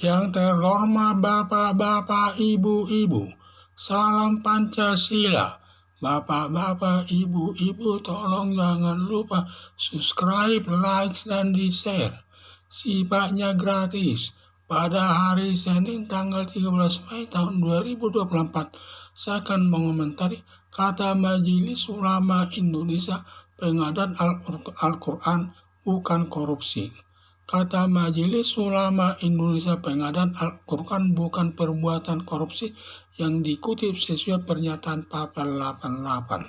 Yang terhormat Bapak-bapak, Ibu-ibu, salam Pancasila. Bapak-bapak, Ibu-ibu, tolong jangan lupa subscribe, like, dan di-share. Sifatnya gratis. Pada hari Senin tanggal 13 Mei tahun 2024, saya akan mengomentari kata Majelis Ulama Indonesia, pengadaan Al-Quran bukan korupsi. Kata Majelis Ulama Indonesia, pengadaan Al-Quran bukan perbuatan korupsi, yang dikutip sesuai pernyataan Pasal 88.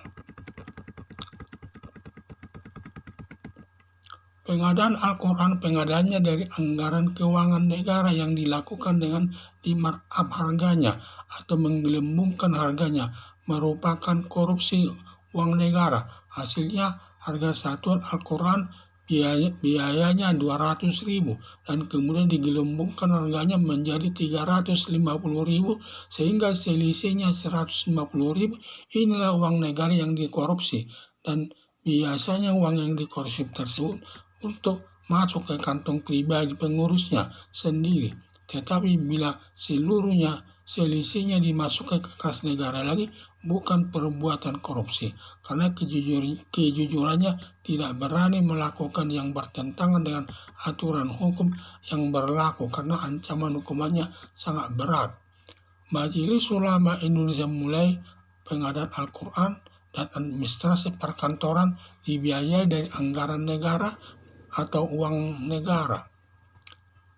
Pengadaan Al-Quran, pengadaannya dari anggaran keuangan negara yang dilakukan dengan di-markup harganya atau menggelembungkan harganya, merupakan korupsi uang negara. Hasilnya harga satuan Al-Quran biayanya 200.000 dan kemudian digelembungkan harganya menjadi 350.000 sehingga selisihnya 150.000. Inilah uang negara yang dikorupsi, dan biasanya uang yang dikorupsi tersebut untuk masuk ke kantong pribadi pengurusnya sendiri. Tetapi bila seluruhnya selisihnya dimasukkan ke kas negara lagi, bukan perbuatan korupsi, karena kejujurannya tidak berani melakukan yang bertentangan dengan aturan hukum yang berlaku, karena ancaman hukumannya sangat berat. Majelis Ulama Indonesia mulai pengadaan Al-Quran dan administrasi perkantoran dibiayai dari anggaran negara atau uang negara.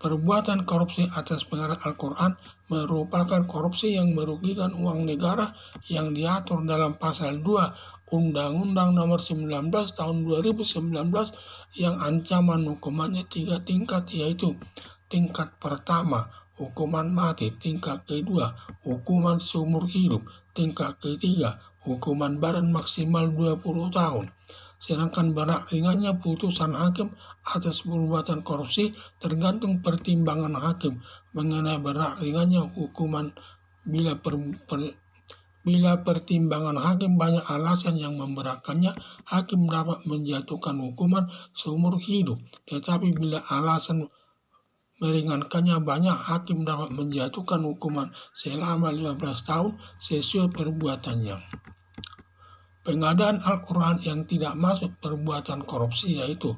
Perbuatan korupsi atas pengadaan Al-Quran merupakan korupsi yang merugikan uang negara yang diatur dalam Pasal 2 Undang-Undang Nomor 19 Tahun 2019 yang ancaman hukumannya 3 tingkat, yaitu tingkat pertama hukuman mati, tingkat kedua hukuman seumur hidup, tingkat ketiga hukuman badan maksimal 20 tahun. Sedangkan berat ringannya putusan hakim atas perbuatan korupsi tergantung pertimbangan hakim mengenai berat ringannya hukuman. Bila pertimbangan hakim banyak alasan yang memberatkannya, hakim dapat menjatuhkan hukuman seumur hidup. Tetapi bila alasan meringankannya banyak, hakim dapat menjatuhkan hukuman selama 15 tahun sesuai perbuatannya. Pengadaan Al-Quran yang tidak masuk perbuatan korupsi, yaitu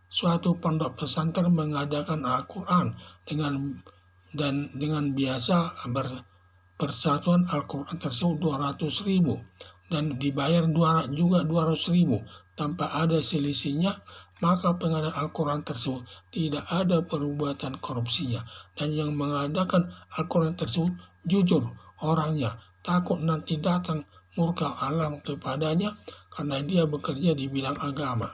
suatu pondok pesantren mengadakan Al-Quran dengan biasa persatuan Al-Quran tersebut 200.000 dan dibayar juga 200.000 tanpa ada selisihnya, maka pengadaan Al-Quran tersebut tidak ada perbuatan korupsinya, dan yang mengadakan Al-Quran tersebut jujur orangnya, takut nanti datang murka alam kepadanya karena dia bekerja di bidang agama.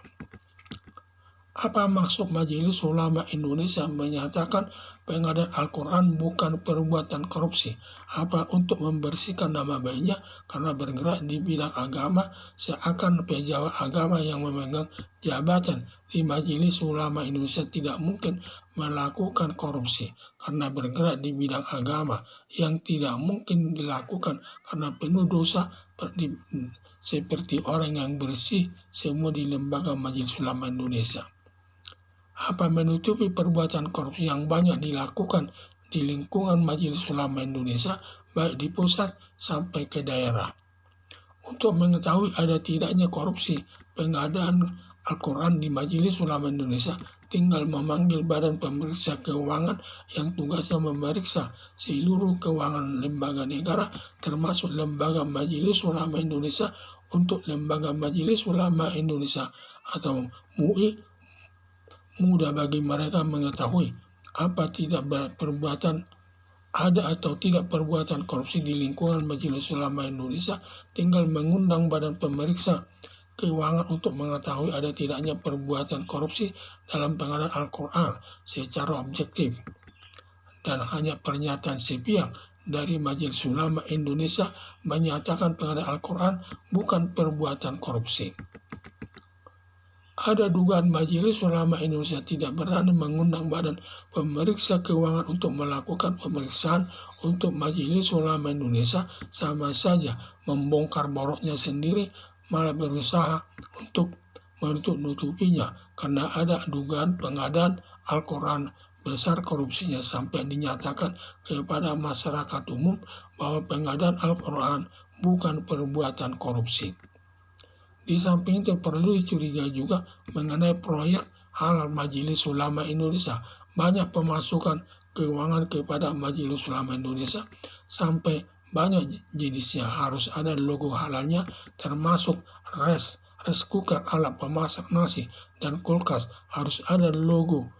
Apa maksud Majelis Ulama Indonesia menyatakan pengadaan Al-Quran bukan perbuatan korupsi? Apa untuk membersihkan nama baiknya karena bergerak di bidang agama, seakan pejabat agama yang memegang jabatan di Majelis Ulama Indonesia tidak mungkin melakukan korupsi karena bergerak di bidang agama, yang tidak mungkin dilakukan karena penuh dosa seperti orang yang bersih semua di lembaga Majelis Ulama Indonesia. Apa menutupi perbuatan korupsi yang banyak dilakukan di lingkungan Majelis Ulama Indonesia, baik di pusat sampai ke daerah. Untuk mengetahui ada tidaknya korupsi pengadaan Al-Quran di Majelis Ulama Indonesia, tinggal memanggil Badan Pemeriksa Keuangan yang tugasnya memeriksa seluruh keuangan lembaga negara, termasuk lembaga Majelis Ulama Indonesia. Untuk lembaga Majelis Ulama Indonesia atau MUI, mudah bagi mereka mengetahui apa tidak perbuatan ada atau tidak perbuatan korupsi di lingkungan Majelis Ulama Indonesia. Tinggal mengundang Badan Pemeriksa Keuangan untuk mengetahui ada tidaknya perbuatan korupsi dalam pengadaan Al-Quran secara objektif. Dan hanya pernyataan sepihak dari Majelis Ulama Indonesia menyatakan pengadaan Al-Quran bukan perbuatan korupsi. Ada dugaan Majelis Ulama Indonesia tidak berani mengundang Badan Pemeriksa Keuangan untuk melakukan pemeriksaan untuk Majelis Ulama Indonesia, sama saja membongkar boroknya sendiri, malah berusaha untuk menutup-nutupinya karena ada dugaan pengadaan Al-Quran besar korupsinya sampai dinyatakan kepada masyarakat umum bahwa pengadaan Al-Quran bukan perbuatan korupsi. Di samping itu perlu dicurigai juga mengenai proyek halal Majelis Ulama Indonesia. Banyak pemasukan keuangan kepada Majelis Ulama Indonesia sampai banyak jenisnya, harus ada logo halalnya, termasuk rice cooker, alat pemasak nasi, dan kulkas harus ada logo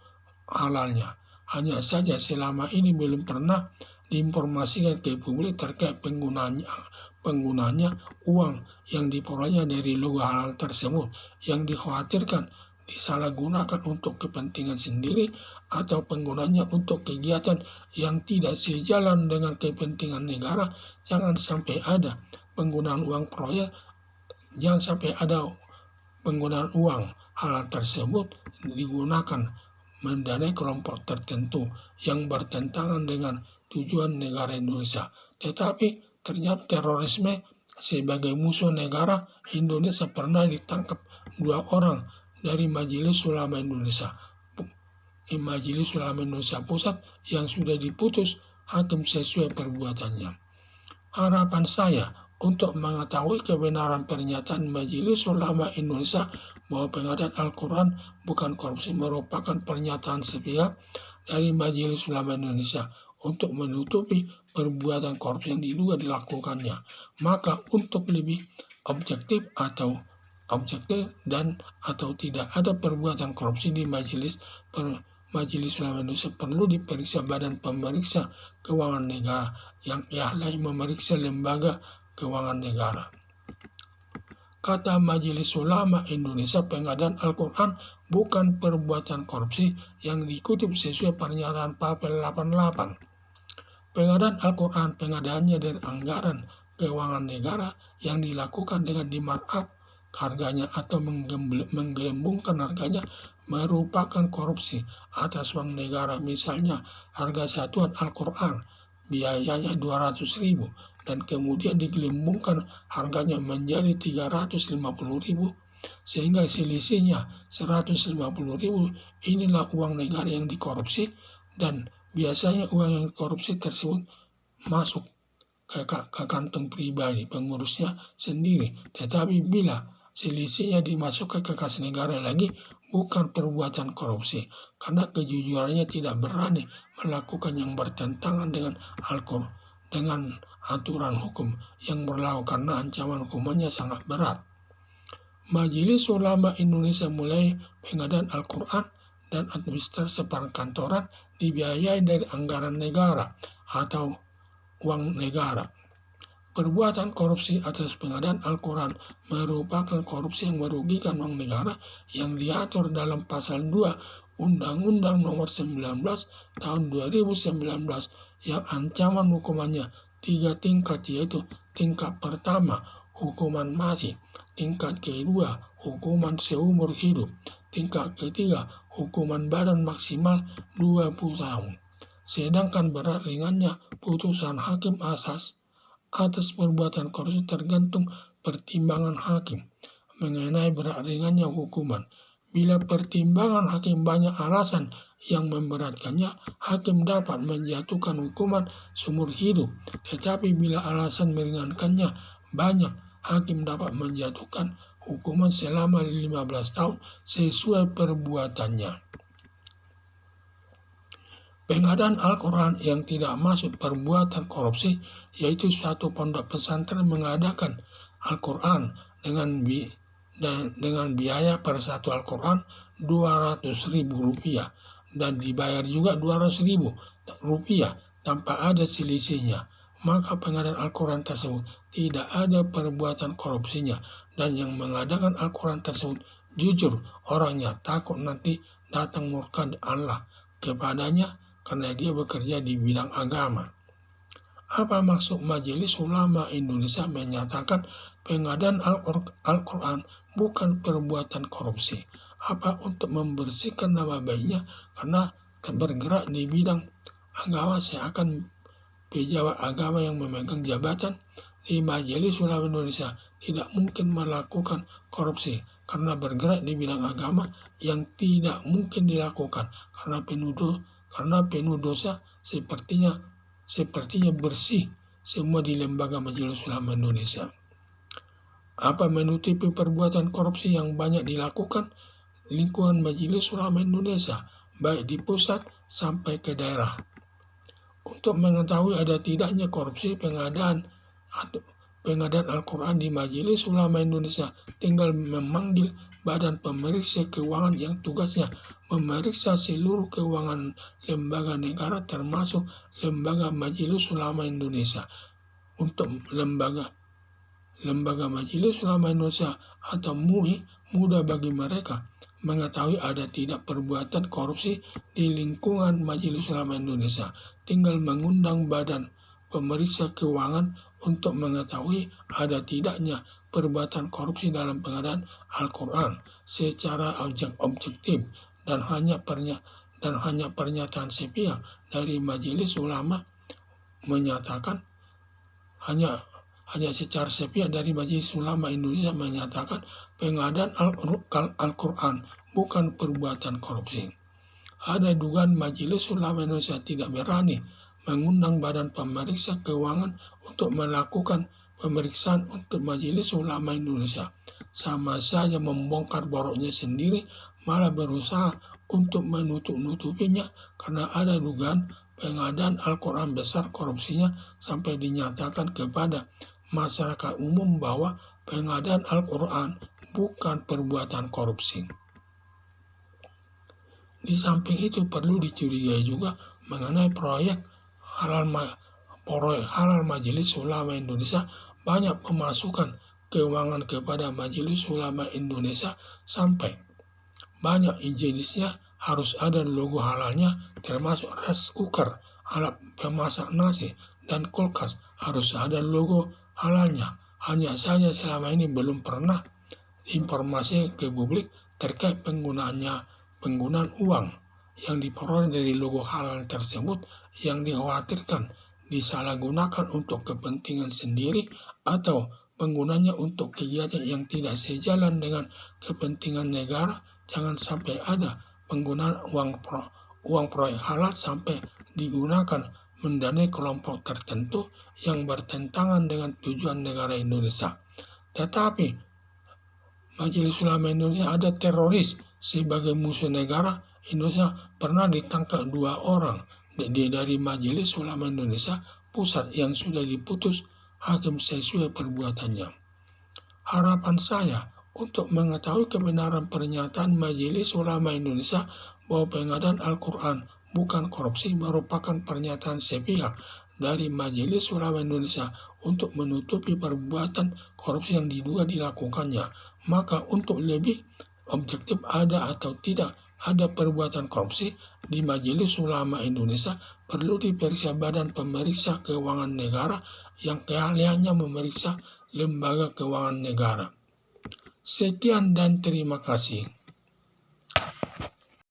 halalnya. Hanya saja selama ini belum pernah diinformasikan ke publik terkait penggunanya uang yang diperolehnya dari logo halal tersebut, yang dikhawatirkan disalahgunakan untuk kepentingan sendiri atau penggunanya untuk kegiatan yang tidak sejalan dengan kepentingan negara. Jangan sampai ada penggunaan uang proyek, jangan sampai ada penggunaan uang halal tersebut digunakan mendanai kelompok tertentu yang bertentangan dengan tujuan negara Indonesia. Tetapi ternyata terorisme sebagai musuh negara Indonesia pernah ditangkap 2 orang dari Majelis Ulama Indonesia, Majelis Ulama Indonesia Pusat, yang sudah diputus hakim sesuai perbuatannya. Harapan saya untuk mengetahui kebenaran pernyataan Majelis Ulama Indonesia bahwa pengadaan Al-Quran bukan korupsi merupakan pernyataan sepihak dari Majelis Ulama Indonesia untuk menutupi perbuatan korupsi yang diduga dilakukannya. Maka untuk lebih objektif dan atau tidak ada perbuatan korupsi di Majelis Ulama Indonesia, perlu diperiksa Badan Pemeriksa Keuangan Negara yang ahli memeriksa lembaga keuangan negara. Kata Majelis Ulama Indonesia, pengadaan Al-Quran bukan perbuatan korupsi yang dikutip sesuai pernyataan Papel 88. Pengadaan Al-Quran, pengadaannya dari anggaran keuangan negara yang dilakukan dengan di-markup harganya atau menggelembungkan harganya merupakan korupsi atas uang negara. Misalnya harga satuan Al-Quran biayanya 200.000 dan kemudian digelembungkan harganya menjadi 350.000 sehingga selisihnya 150.000. Inilah uang negara yang dikorupsi, dan biasanya uang yang korupsi tersebut masuk ke kantong pribadi pengurusnya sendiri. Tetapi bila selisihnya dimasukkan ke kas negara lagi, bukan perbuatan korupsi, karena kejujurannya tidak berani melakukan yang bertentangan dengan Al-Quran, dengan aturan hukum yang berlaku, karena ancaman hukumannya sangat berat. Majelis Ulama Indonesia mulai pengadaan Al-Quran dan administrasi perkantoran dibiayai dari anggaran negara atau uang negara. Perbuatan korupsi atas pengadaan Al-Quran merupakan korupsi yang merugikan uang negara yang diatur dalam pasal 2 Undang-Undang Nomor 19 Tahun 2019 yang ancaman hukumannya 3 tingkat, yaitu tingkat pertama hukuman mati, tingkat kedua hukuman seumur hidup, tingkat ketiga hukuman badan maksimal 20 tahun. Sedangkan berat ringannya putusan hakim atas perbuatan korupsi tergantung pertimbangan hakim mengenai berat ringannya hukuman. Bila pertimbangan hakim banyak alasan yang memberatkannya, hakim dapat menjatuhkan hukuman seumur hidup. Tetapi bila alasan meringankannya banyak, hakim dapat menjatuhkan hukuman selama 15 tahun sesuai perbuatannya. Pengadaan Al-Quran yang tidak masuk perbuatan korupsi, yaitu suatu pondok pesantren mengadakan Al-Quran dengan biaya per satu Al-Quran Rp200.000 dan dibayar juga Rp200.000 tanpa ada selisihnya. Maka pengadaan Al-Quran tersebut tidak ada perbuatan korupsinya, dan yang mengadakan Al-Quran tersebut jujur orangnya, takut nanti datang murka Allah kepadanya karena dia bekerja di bidang agama. Apa maksud Majelis Ulama Indonesia menyatakan pengadaan Al-Quran bukan perbuatan korupsi? Apa untuk membersihkan nama baiknya karena bergerak di bidang agama, seakan pejabat agama yang memegang jabatan di Majelis Ulama Indonesia tidak mungkin melakukan korupsi karena bergerak di bidang agama yang tidak mungkin dilakukan karena karena penuh dosa sepertinya bersih semua di Lembaga Majelis Ulama Indonesia. Apa menutupi perbuatan korupsi yang banyak dilakukan lingkungan Majelis Ulama Indonesia, baik di pusat sampai ke daerah. Untuk mengetahui ada tidaknya korupsi pengadaan Al-Quran di Majelis Ulama Indonesia, tinggal memanggil Badan Pemeriksa Keuangan yang tugasnya memeriksa seluruh keuangan lembaga negara termasuk Lembaga Majelis Ulama Indonesia. Untuk lembaga Majelis Ulama Indonesia atau MUI, mudah bagi mereka mengetahui ada tidak perbuatan korupsi di lingkungan Majelis Ulama Indonesia. Tinggal mengundang Badan Pemeriksa Keuangan untuk mengetahui ada tidaknya perbuatan korupsi dalam pengadaan Al-Quran secara objektif dan hanya pernyataan sepihak dari Majelis Ulama menyatakan hanya secara sepihak dari Majelis Ulama Indonesia menyatakan pengadaan Al-Quran bukan perbuatan korupsi. Ada dugaan Majelis Ulama Indonesia tidak berani mengundang Badan Pemeriksa Keuangan untuk melakukan pemeriksaan untuk Majelis Ulama Indonesia. Sama saja membongkar boroknya sendiri, malah berusaha untuk menutup-nutupinya karena ada dugaan pengadaan Al-Quran besar korupsinya sampai dinyatakan kepada masyarakat umum bahwa pengadaan Al-Quran bukan perbuatan korupsi. Di samping itu perlu dicurigai juga mengenai proyek halal Majelis Ulama Indonesia banyak pemasukan keuangan kepada Majelis Ulama Indonesia sampai banyak jenisnya harus ada logo halalnya, termasuk rice cooker, alat pemasak nasi, dan kulkas harus ada logo halalnya. Hanya saja selama ini belum pernah informasi ke publik terkait penggunaan uang yang diperoleh dari logo halal tersebut yang dikhawatirkan disalahgunakan untuk kepentingan sendiri atau penggunanya untuk kegiatan yang tidak sejalan dengan kepentingan negara. Jangan sampai ada penggunaan uang proyek halal sampai digunakan mendanai kelompok tertentu yang bertentangan dengan tujuan negara Indonesia. Tetapi Majelis Ulama Indonesia ada teroris sebagai musuh negara Indonesia. Pernah ditangkap 2 orang dari Majelis Ulama Indonesia pusat yang sudah diputus hakim sesuai perbuatannya. Harapan saya untuk mengetahui kebenaran pernyataan Majelis Ulama Indonesia bahwa pengadaan Al-Quran bukan korupsi merupakan pernyataan sepihak dari Majelis Ulama Indonesia untuk menutupi perbuatan korupsi yang diduga dilakukannya. Maka untuk lebih objektif ada atau tidak ada perbuatan korupsi di Majelis Ulama Indonesia perlu diperiksa Badan Pemeriksa Keuangan Negara yang keahliannya memeriksa lembaga keuangan negara. Sekian dan terima kasih.